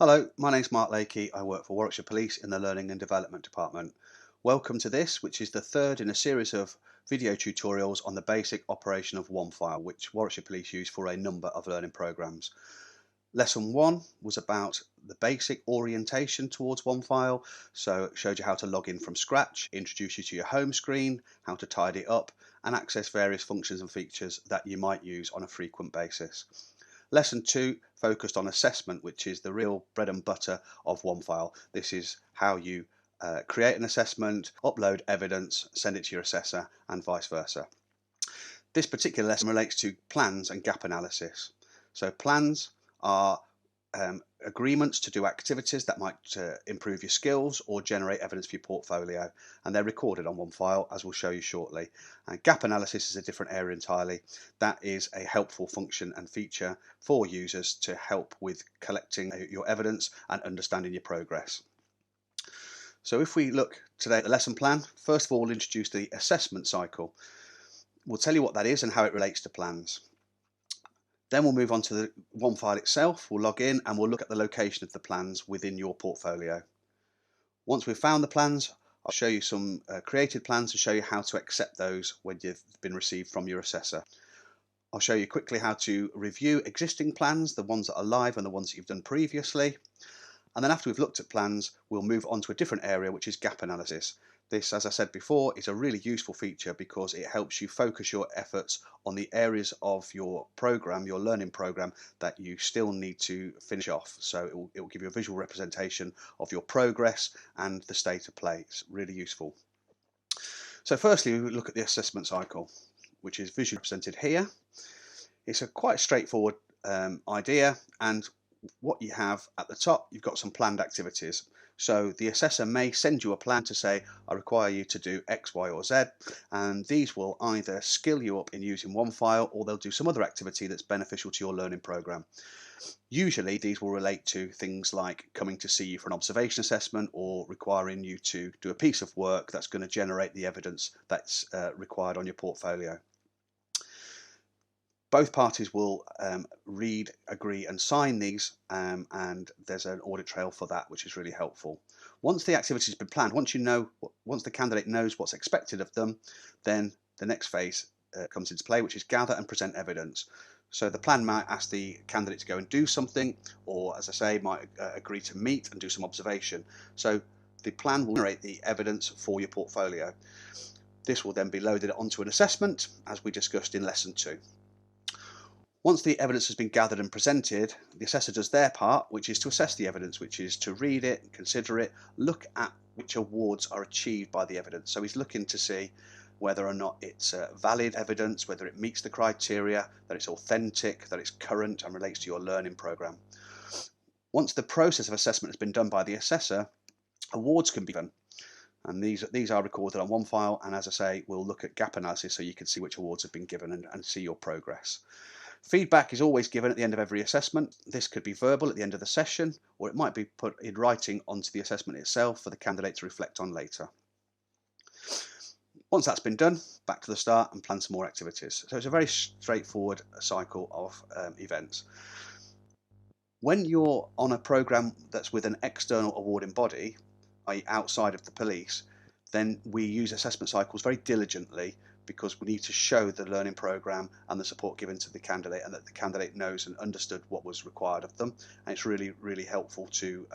Hello, my name's Mark Lakey. I work for Warwickshire Police in the Learning and Development Department. Welcome to this, which is the third in a series of video tutorials on the basic operation of OneFile, which Warwickshire Police use for a number of learning programmes. Lesson 1 was about the basic orientation towards OneFile, so it showed you how to log in from scratch, introduce you to your home screen, how to tidy it up, and access various functions and features that you might use on a frequent basis. Lesson 2 focused on assessment, which is the real bread and butter of OneFile. This is how you create an assessment, upload evidence, send it to your assessor, and vice versa. This particular lesson relates to plans and gap analysis. So plans are agreements to do activities that might improve your skills or generate evidence for your portfolio, and they're recorded on OneFile, as we'll show you shortly. And gap analysis is a different area entirely. That is a helpful function and feature for users to help with collecting your evidence and understanding your progress. So if we look today at the lesson plan, first of all, we'll introduce the assessment cycle. We'll tell you what that is and how it relates to plans. Then we'll move on to the OneFile itself. We'll log in and we'll look at the location of the plans within your portfolio. Once we've found the plans, I'll show you some created plans to show you how to accept those when you've been received from your assessor. I'll show you quickly how to review existing plans, the ones that are live and the ones that you've done previously. And then after we've looked at plans, we'll move on to a different area, which is gap analysis. This, as I said before, is a really useful feature because it helps you focus your efforts on the areas of your program, your learning program, that you still need to finish off. So it will give you a visual representation of your progress and the state of play. It's really useful. So firstly, we look at the assessment cycle, which is visually represented here. It's a quite straightforward idea, and what you have at the top, you've got some planned activities. So the assessor may send you a plan to say, I require you to do X, Y, or Z, and these will either skill you up in using OneFile, or they'll do some other activity that's beneficial to your learning program. Usually these will relate to things like coming to see you for an observation assessment or requiring you to do a piece of work that's going to generate the evidence that's required on your portfolio. Both parties will read, agree and sign these, and there's an audit trail for that, which is really helpful. Once the activity has been planned, once the candidate knows what's expected of them, then the next phase comes into play, which is gather and present evidence. So the plan might ask the candidate to go and do something, or as I say, might agree to meet and do some observation. So the plan will generate the evidence for your portfolio. This will then be loaded onto an assessment, as we discussed in lesson 2. Once the evidence has been gathered and presented, the assessor does their part, which is to assess the evidence, which is to read it, consider it, look at which awards are achieved by the evidence. So he's looking to see whether or not it's valid evidence, whether it meets the criteria, that it's authentic, that it's current and relates to your learning program. Once the process of assessment has been done by the assessor, awards can be given. And these are recorded on OneFile, and as I say, we'll look at gap analysis so you can see which awards have been given and see your progress. Feedback is always given at the end of every assessment. This could be verbal at the end of the session, or it might be put in writing onto the assessment itself for the candidate to reflect on later. Once that's been done, back to the start and plan some more activities. So it's a very straightforward cycle of events. When you're on a program that's with an external awarding body, i.e. outside of the police, then we use assessment cycles very diligently, because we need to show the learning program and the support given to the candidate, and that the candidate knows and understood what was required of them. And it's really, really helpful to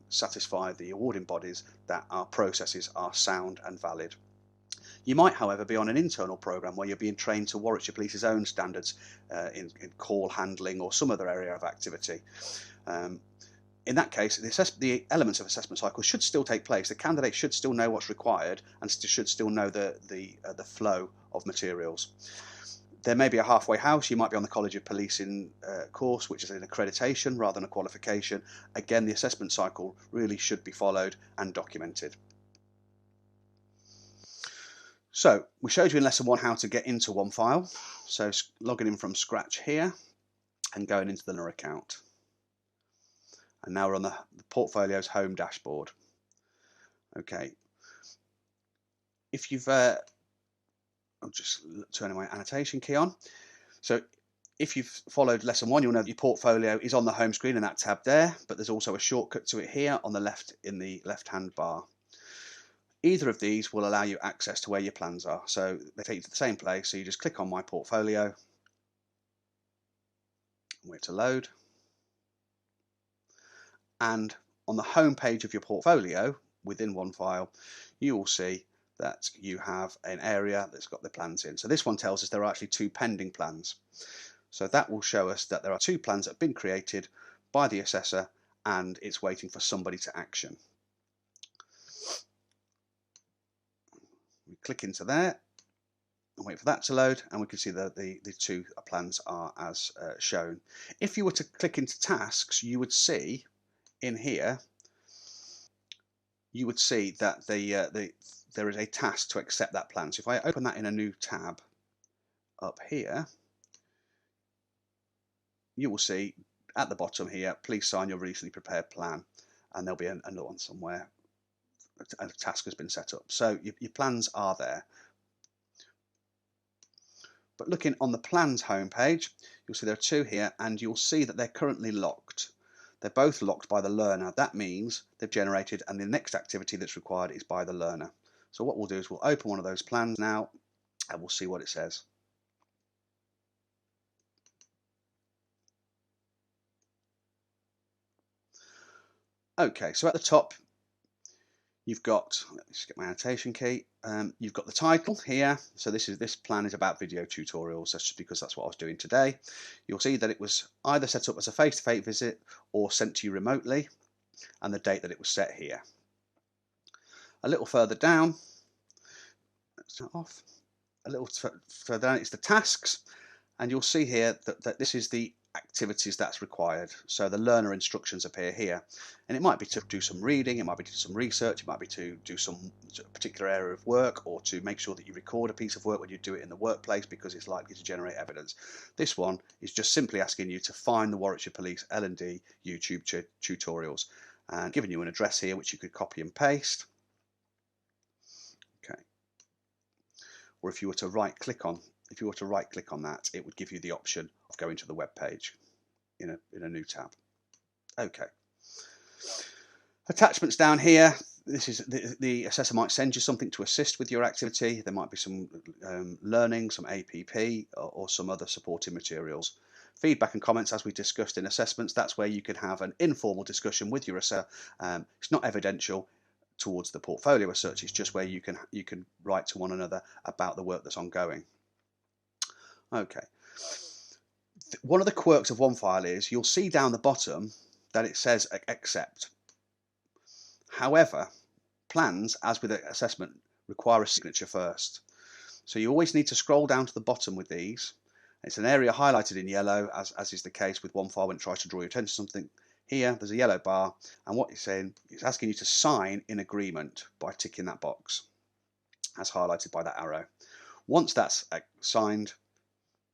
satisfy the awarding bodies that our processes are sound and valid. You might, however, be on an internal program where you're being trained to Warwickshire Police's own standards in call handling or some other area of activity. In that case, the elements of assessment cycle should still take place. The candidate should still know what's required and should still know the flow of materials. There may be a halfway house. You might be on the College of Policing course, which is an accreditation rather than a qualification. Again, the assessment cycle really should be followed and documented. So we showed you in lesson 1 how to get into OneFile. So logging in from scratch here and going into the learner account. And now we're on the portfolio's home dashboard. Okay. If you've, I'll just turn my annotation key on. So If you've followed lesson 1, you'll know that your portfolio is on the home screen in that tab there, but there's also a shortcut to it here on the left in the left-hand bar. Either of these will allow you access to where your plans are. So they take you to the same place, so you just click on My Portfolio, wait to load. And on the home page of your portfolio, within OneFile, you will see that you have an area that's got the plans in. So this one tells us there are actually 2 pending plans. So that will show us that there are 2 plans that have been created by the assessor and it's waiting for somebody to action. We click into there and wait for that to load, and we can see that the 2 plans are as shown. If you were to click into tasks, you would see in here, you would see that there is a task to accept that plan. So if I open that in a new tab up here, you will see at the bottom here, please sign your recently prepared plan, and there'll be another one somewhere. A task has been set up. So your plans are there. But looking on the plans homepage, you'll see there are 2 here, and you'll see that they're currently locked. They're both locked by the learner. That means they've generated, and the next activity that's required is by the learner. So what we'll do is we'll open one of those plans now, and we'll see what it says. Okay, so at the top, you've got, let me just get my annotation key, you've got the title here. So this plan is about video tutorials. That's just because that's what I was doing today. You'll see that it was either set up as a face-to-face visit or sent to you remotely, and the date that it was set here. A little further down, let's turn it off. A little further down, it's the tasks, and you'll see here that this is the activities that's required. So the learner instructions appear here, and it might be to do some reading, it might be to do some research, it might be to do some particular area of work, or to make sure that you record a piece of work when you do it in the workplace because it's likely to generate evidence. This one is just simply asking you to find the Warwickshire Police L&D YouTube tutorials, and giving you an address here which you could copy and paste. Okay. Or if you were to right click on that, it would give you the option of going to the web page in a new tab. Okay. Attachments down here. This is the assessor might send you something to assist with your activity. There might be some learning, some APP, or some other supporting materials. Feedback and comments, as we discussed in assessments, that's where you can have an informal discussion with your assessor. It's not evidential towards the portfolio as such. It's just where you can write to one another about the work that's ongoing. Okay. One of the quirks of OneFile is you'll see down the bottom that it says accept. However, plans, as with assessment, require a signature first. So you always need to scroll down to the bottom with these. It's an area highlighted in yellow, as is the case with OneFile when it tries to draw your attention to something. Here, there's a yellow bar, and what it's saying, it's asking you to sign in agreement by ticking that box, as highlighted by that arrow. Once that's signed,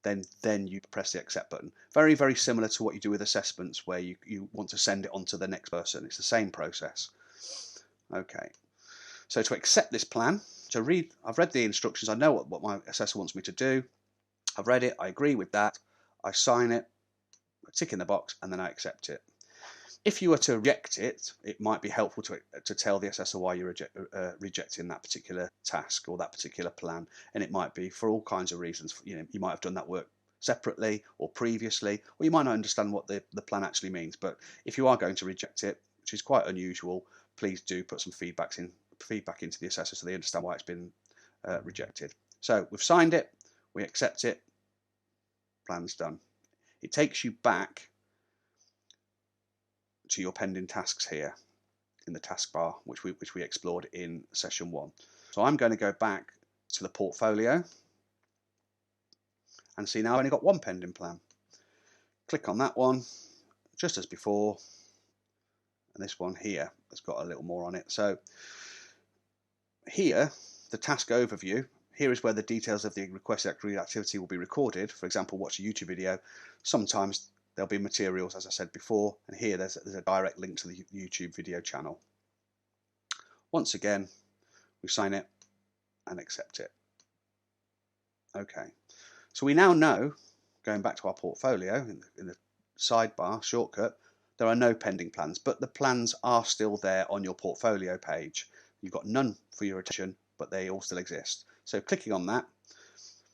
then you press the accept button. Very, very similar to what you do with assessments, where you want to send it on to the next person. It's the same process. Okay. So to accept this plan, I've read the instructions. I know what my assessor wants me to do. I've read it. I agree with that. I sign it, I tick in the box, and then I accept it. If you were to reject it, it might be helpful to tell the assessor why you're rejecting that particular task or that particular plan, and it might be for all kinds of reasons. You might have done that work separately or previously, or you might not understand what the plan actually means. But if you are going to reject it, which is quite unusual, please do put some feedback into the assessor so they understand why it's been rejected. So we've signed it, we accept it, plan's done. It takes you back to your pending tasks here in the taskbar, which we explored in session 1. So I'm going to go back to the portfolio and see now I've only got one pending plan. Click on that one, just as before, and this one here has got a little more on it. So here, the task overview, here is where the details of the requested activity will be recorded. For example, watch a YouTube video. Sometimes there'll be materials, as I said before, and here there's a direct link to the YouTube video channel. Once again, we sign it and accept it. Okay, so we now know going back to our portfolio in the sidebar shortcut, there are no pending plans, but the plans are still there on your portfolio page. You've got none for your attention, but they all still exist. So clicking on that,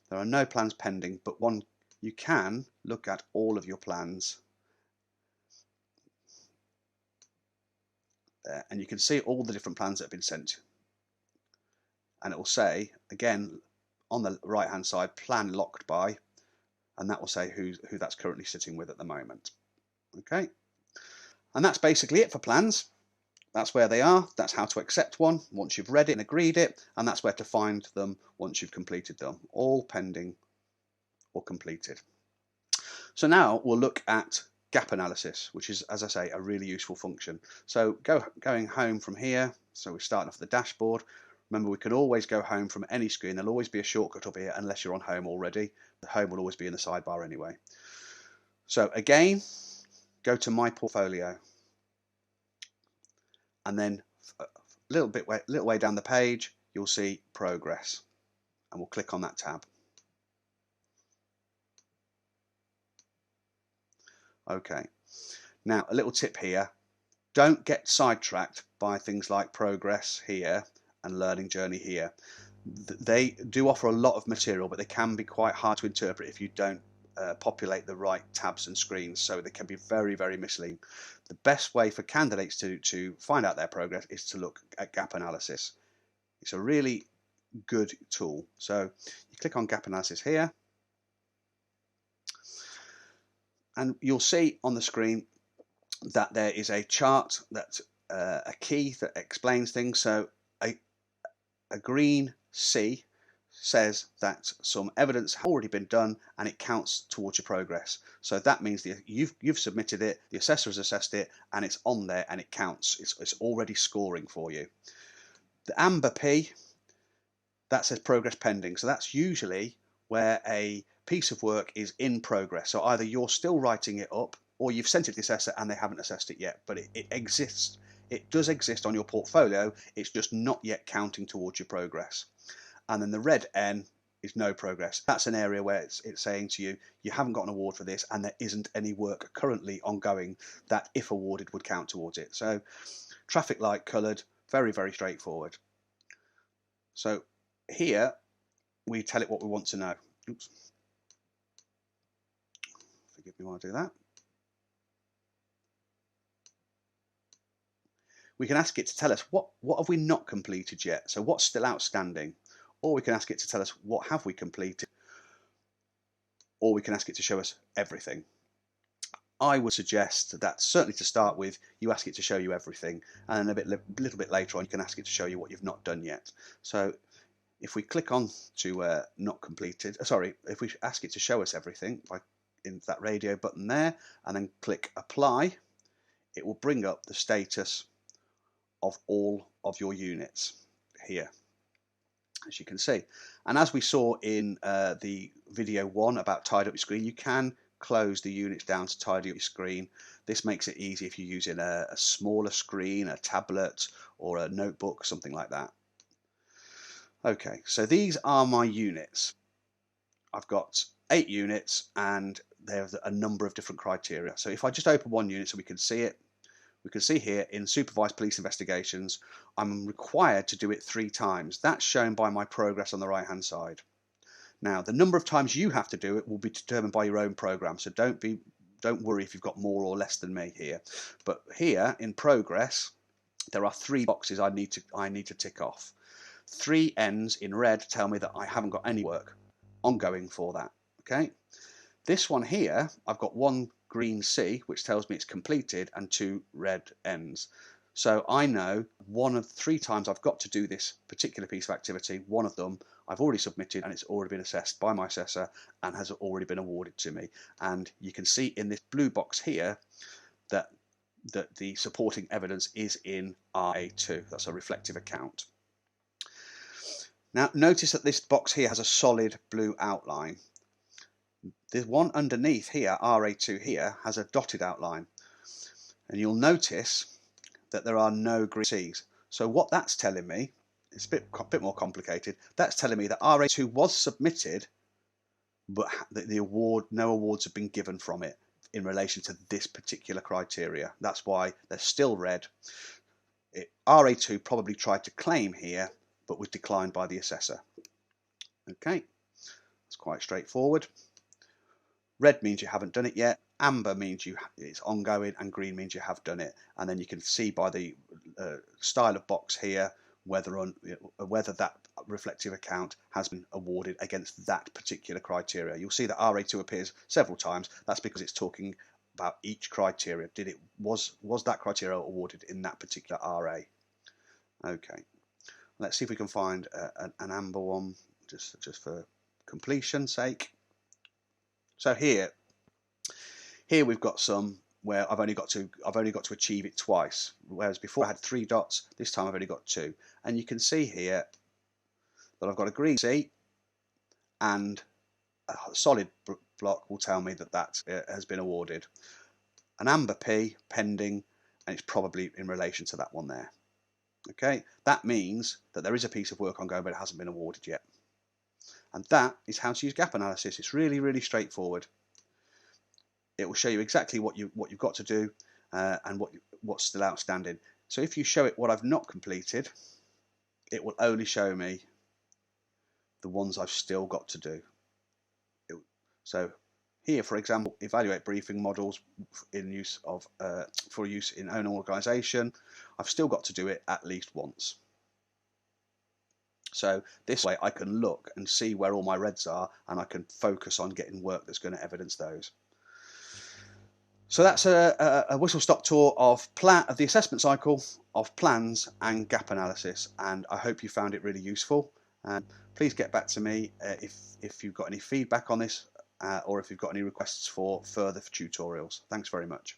there are no plans pending, but you can look at all of your plans there, and you can see all the different plans that have been sent. And it will say, again, on the right hand side, plan locked by, and that will say who that's currently sitting with at the moment. Okay, and that's basically it for plans. That's where they are, that's how to accept one once you've read it and agreed it, and that's where to find them once you've completed them, all pending or completed. So now we'll look at gap analysis, which is, as I say, a really useful function. So going home from here, so we're starting off the dashboard. Remember, we can always go home from any screen. There'll always be a shortcut up here unless you're on home already. The home will always be in the sidebar anyway. So again, go to my portfolio, and then a little way down the page, you'll see progress, and we'll click on that tab. Okay, now a little tip here, don't get sidetracked by things like progress here and learning journey here. They do offer a lot of material, but they can be quite hard to interpret if you don't populate the right tabs and screens, so they can be very, very misleading. The best way for candidates to find out their progress is to look at gap analysis. It's a really good tool. So you click on gap analysis here, and you'll see on the screen that there is a chart that's a key that explains things. So a green C says that some evidence has already been done and it counts towards your progress. So that means that you've submitted it, the assessor has assessed it, and it's on there and it counts. It's already scoring for you. The amber P, that says progress pending. So that's usually where a piece of work is in progress. So either you're still writing it up, or you've sent it to the assessor and they haven't assessed it yet, but it exists. It does exist on your portfolio, it's just not yet counting towards your progress. And then the red N is no progress. That's an area where it's saying to you, you haven't got an award for this, and there isn't any work currently ongoing that, if awarded, would count towards it. So traffic light coloured, very, very straightforward. So here we tell it what we want to know. Oops. Forgive me while I do that. We can ask it to tell us what have we not completed yet, so what's still outstanding, or we can ask it to tell us what have we completed, or we can ask it to show us everything. I would suggest that certainly to start with, you ask it to show you everything, and then a little bit later on, you can ask it to show you what you've not done yet. So if we click on to not completed, if we ask it to show us everything by in that radio button there, and then click apply, it will bring up the status of all of your units here, as you can see. And as we saw in the video 1 about tidy up your screen, you can close the units down to tidy up your screen. This makes it easy if you're using a smaller screen, a tablet or a notebook, something like that. Okay, so these are my units. I've got 8 units and there's a number of different criteria. So if I just open one unit so we can see it, we can see here in supervised police investigations, I'm required to do it 3 times. That's shown by my progress on the right hand side. Now, the number of times you have to do it will be determined by your own program, so don't worry if you've got more or less than me here. But here in progress, there are 3 boxes I need to tick off. 3 N's in red tell me that I haven't got any work ongoing for that. Okay, this one here, I've got 1 green C, which tells me it's completed, and 2 red N's. So I know 1 of 3 times I've got to do this particular piece of activity. 1 of them I've already submitted and it's already been assessed by my assessor and has already been awarded to me. And you can see in this blue box here that the supporting evidence is in RA2. That's a reflective account. Now notice that this box here has a solid blue outline. The one underneath here, RA2 here, has a dotted outline, and you'll notice that there are no green C's. So what that's telling me, it's a bit more complicated, that's telling me that RA2 was submitted but the award, no awards have been given from it in relation to this particular criteria. That's why they're still red. RA2 probably tried to claim here, but was declined by the assessor. Okay, it's quite straightforward. Red means you haven't done it yet, amber means it's ongoing, and green means you have done it. And then you can see by the style of box here whether that reflective account has been awarded against that particular criteria. You'll see that RA2 appears several times. That's because it's talking about each criteria. Was that criteria awarded in that particular RA? Okay, let's see if we can find an amber one just for completion's sake. So here we've got some where I've only got to achieve it twice, whereas before I had 3 dots. This time I've only got 2, and you can see here that I've got a green C, and a solid block will tell me that has been awarded. An amber P pending, and it's probably in relation to that one there. Okay, that means that there is a piece of work ongoing, but it hasn't been awarded yet. And that is how to use gap analysis. It's really, really straightforward. It will show you exactly what you've got to do and what's still outstanding. So if you show it what I've not completed, it will only show me the ones I've still got to do. So here, for example, evaluate briefing models for use in own organisation. I've still got to do it at least once. So this way I can look and see where all my reds are, and I can focus on getting work that's going to evidence those. So that's a whistle-stop tour of the assessment cycle, of plans and gap analysis, and I hope you found it really useful. Please get back to me if you've got any feedback on this or if you've got any requests for further tutorials. Thanks very much.